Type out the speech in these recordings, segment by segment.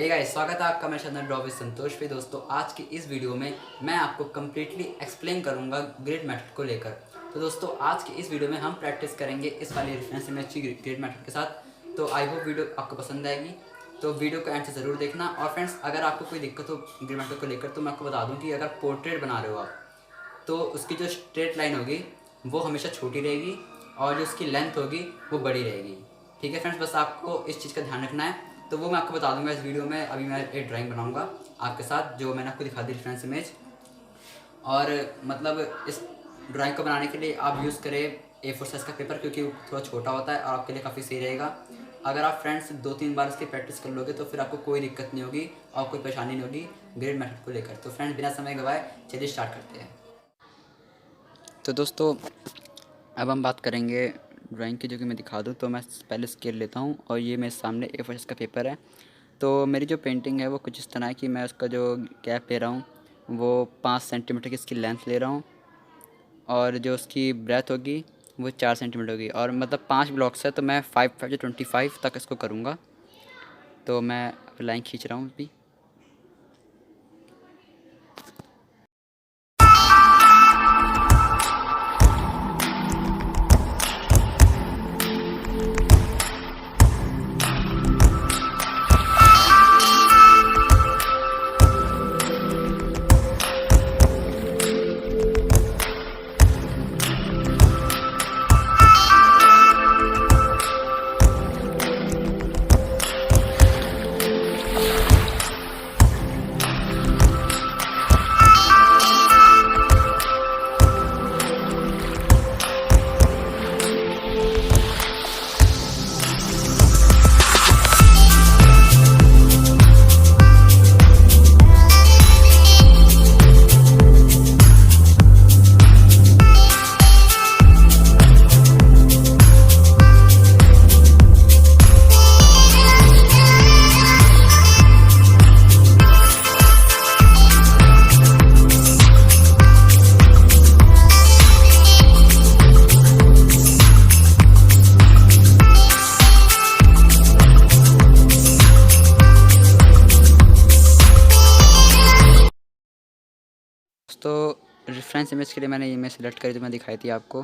Hey guys, स्वागत है आपका मेरे चैनल ड्रॉ विद संतोष पे। दोस्तों, आज की इस वीडियो में मैं आपको कम्प्लीटली एक्सप्लेन करूंगा ग्रेड मेथड को लेकर। तो दोस्तों, आज की इस वीडियो में हम प्रैक्टिस करेंगे इस वाली रेफरेंस इमेज की ग्रेड मेथड के साथ। तो आई होप वीडियो आपको पसंद आएगी, तो वीडियो को एंड से ज़रूर देखना। और फ्रेंड्स, अगर आपको कोई दिक्कत हो ग्रेड मेथड को लेकर तो मैं आपको बता दूँ कि अगर पोर्ट्रेट बना रहे हो आप, तो उसकी जो स्ट्रेट लाइन होगी वो हमेशा छोटी रहेगी और जो उसकी लेंथ होगी वो बड़ी रहेगी। ठीक है फ्रेंड्स, बस आपको इस चीज़ का ध्यान रखना है। तो वो मैं आपको बता दूंगा इस वीडियो में। अभी मैं एक ड्राइंग बनाऊंगा आपके साथ, जो मैंने आपको दिखा दी रेफरेंस इमेज। और मतलब इस ड्राइंग को बनाने के लिए आप यूज़ करें A4 साइज़ का पेपर, क्योंकि वो थोड़ा छोटा होता है और आपके लिए काफ़ी सही रहेगा। अगर आप फ्रेंड्स 2-3 बार इसकी प्रैक्टिस कर लोगे तो फिर आपको कोई दिक्कत नहीं होगी और कोई परेशानी नहीं होगी ग्रेड मेथड को लेकर। तो फ्रेंड्स, बिना समय गवाए चलिए स्टार्ट करते हैं। तो दोस्तों, अब हम बात करेंगे ड्राइंग की, जो कि मैं दिखा दूँ। तो मैं पहले स्केल लेता हूँ और ये मेरे सामने A4 साइज़ का पेपर है। तो मेरी जो पेंटिंग है वो कुछ इस तरह है कि मैं उसका जो गैप ले रहा हूँ वो 5 सेंटीमीटर की इसकी लेंथ ले रहा हूँ, और जो उसकी ब्रेथ होगी वो 4 सेंटीमीटर होगी। और मतलब 5 ब्लॉक्स है, तो मैं 5 तक इसको करूँगा। तो मैं लाइन खींच रहा हूँ अभी। तो रेफरेंस इमेज के लिए मैंने इमेज सेलेक्ट करी, तो मैं दिखाई थी आपको।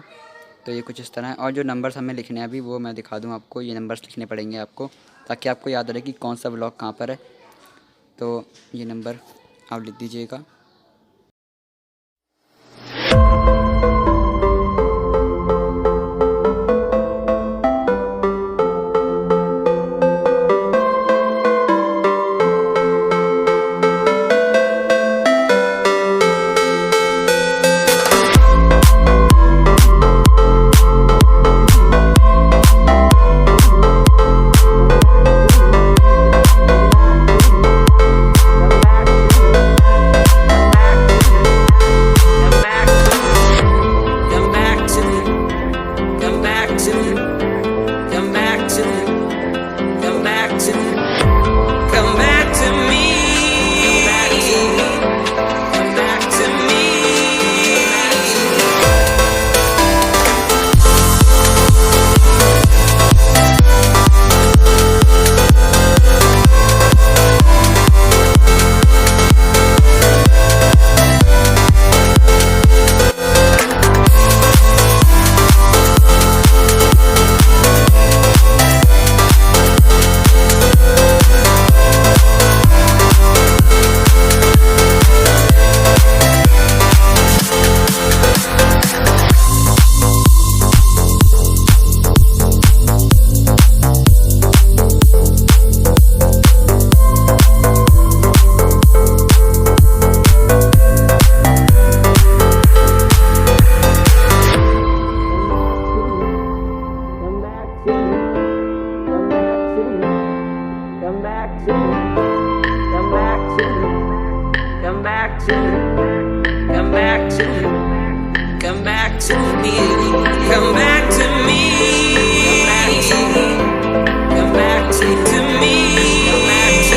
तो ये कुछ इस तरह है, और जो नंबर्स हमें लिखने हैं अभी वो मैं दिखा दूँ आपको। ये नंबर्स लिखने पड़ेंगे आपको, ताकि आपको याद रहे कि कौन सा ब्लॉक कहाँ पर है। तो ये नंबर आप लिख दीजिएगा। Come back to me, come back to me, come back to me, come back to me, come back to me, come back to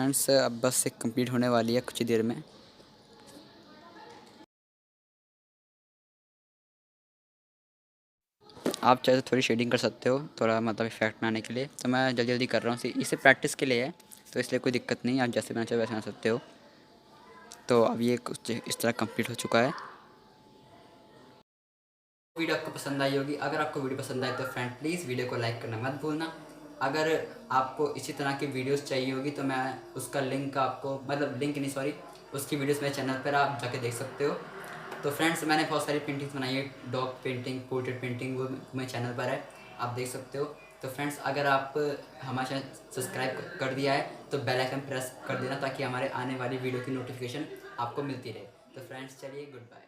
friends अब बस से कंप्लीट होने वाली है कुछ ही देर में। आप चाहे तो थोड़ी शेडिंग कर सकते हो, थोड़ा मतलब इफेक्ट में आने के लिए। तो मैं जल्दी जल्दी कर रहा हूँ, इसे प्रैक्टिस के लिए है, तो इसलिए कोई दिक्कत नहीं, आप जैसे बनाना चाहे वैसे बना सकते हो। तो अब ये कुछ इस तरह कंप्लीट हो चुका है। वीडियो आपको पसंद आई होगी। अगर आपको वीडियो पसंद आए तो फ्रेंड प्लीज़ वीडियो को लाइक करना मत भूलना। अगर आपको इसी तरह की वीडियोस चाहिए होगी तो मैं उसका लिंक आपको, मतलब लिंक नहीं सॉरी, उसकी वीडियोस मेरे चैनल पर आप जाके देख सकते हो। तो फ्रेंड्स मैंने बहुत सारी पेंटिंग्स बनाई है, डॉग पेंटिंग, पोर्ट्रेट पेंटिंग, वो मेरे चैनल पर है, आप देख सकते हो। तो फ्रेंड्स अगर आप हमारे चैनल सब्सक्राइब कर दिया है तो बेल आइकन प्रेस कर देना ताकि हमारे आने वाली वीडियो की नोटिफिकेशन आपको मिलती रहे। तो फ्रेंड्स चलिए गुड बाय।